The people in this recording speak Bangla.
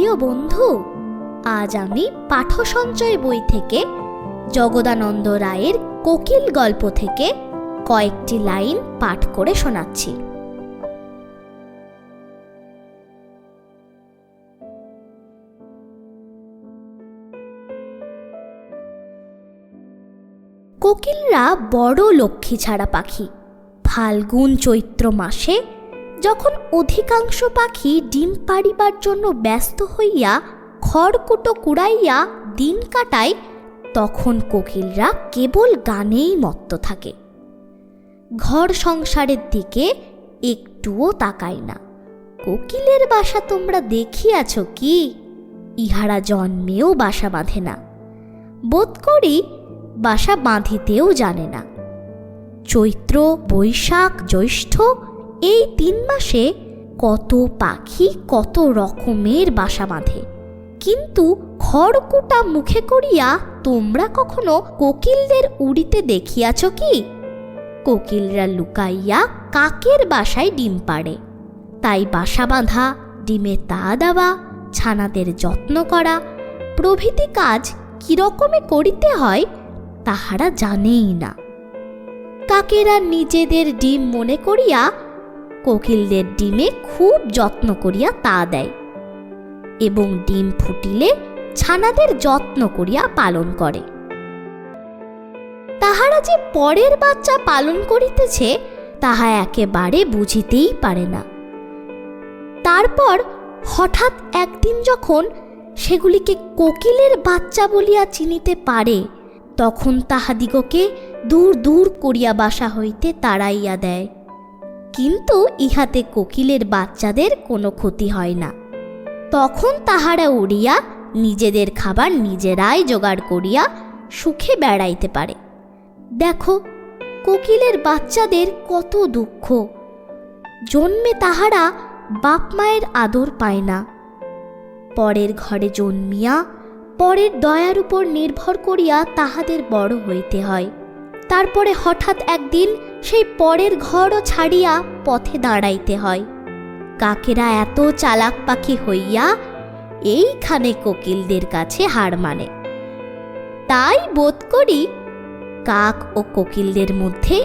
প্রিয় বন্ধু, আজ আমি পাঠ সঞ্চয় বই থেকে জগদানন্দ রায়ের কোকিল গল্প থেকে কয়েকটি লাইন পাঠ করে শোনাচ্ছি। কোকিলরা বড় লক্ষ্মী ছাড়া পাখি। ফাল্গুন চৈত্র মাসে যখন অধিকাংশ পাখি ডিম পাড়িবার জন্য ব্যস্ত হইয়া খড়কুটো কুড়াইয়া দিন কাটায়, তখন কোকিলরা কেবল গানেই মত্ত থাকে। ঘর সংসারের দিকে একটুও তাকায় না। কোকিলের বাসা তোমরা দেখিয়াছ কি? ইহারা জন্মেও বাসা বাঁধে না, বোধ করি বাসা বাঁধিতেও জানে না। চৈত্র, বৈশাখ, জ্যৈষ্ঠ এই 3 মাসে কত পাখি কত রকমের বাসা বাঁধে, কিন্তু খড়কুটা মুখে করিয়া তোমরা কখনো কোকিলদের উড়িতে দেখিয়াছ কি? কোকিলরা লুকাইয়া কাকের বাসায় ডিম পাড়ে। তাই বাসা বাঁধা, ডিমে তা দেওয়া, ছানাদের যত্ন করা প্রভৃতি কাজ কিরকমে করিতে হয় তাহারা জানেই না। কাকেরা নিজেদের ডিম মনে করিয়া কোকিলদের ডিমে খুব যত্ন করিয়া তা দেয় এবং ডিম ফুটিলে ছানাদের যত্ন করিয়া পালন করে। তাহারা যে পরের বাচ্চা পালন করিতেছে তাহা একেবারে বুঝিতেই পারে না। তারপর হঠাৎ একদিন যখন সেগুলিকে কোকিলের বাচ্চা বলিয়া চিনিতে পারে, তখন তাহাদিগকে দূর দূর করিয়া বাসা হইতে তাড়াইয়া দেয়। কিন্তু ইহাতে কোকিলের বাচ্চাদের কোনো ক্ষতি হয় না। তখন তাহারা উড়িয়া নিজেদের খাবার নিজেরাই জোগাড় করিয়া সুখে বেড়াইতে পারে। দেখো, কোকিলের বাচ্চাদের কত দুঃখ। জন্মে তাহারা বাপ মায়ের আদর পায় না। পরের ঘরে জন্মিয়া পরের দয়ার উপর নির্ভর করিয়া তাহাদের বড় হইতে হয়। তারপরে হঠাৎ একদিন সেই পরের ঘরও ছাড়িয়া পথে দাঁড়াইতে হয়। কাকেরা এত চালাক পাখি হইয়া এইখানে কোকিলদের কাছে হার মানে। তাই বোধ করি কাক ও কোকিলদের মধ্যে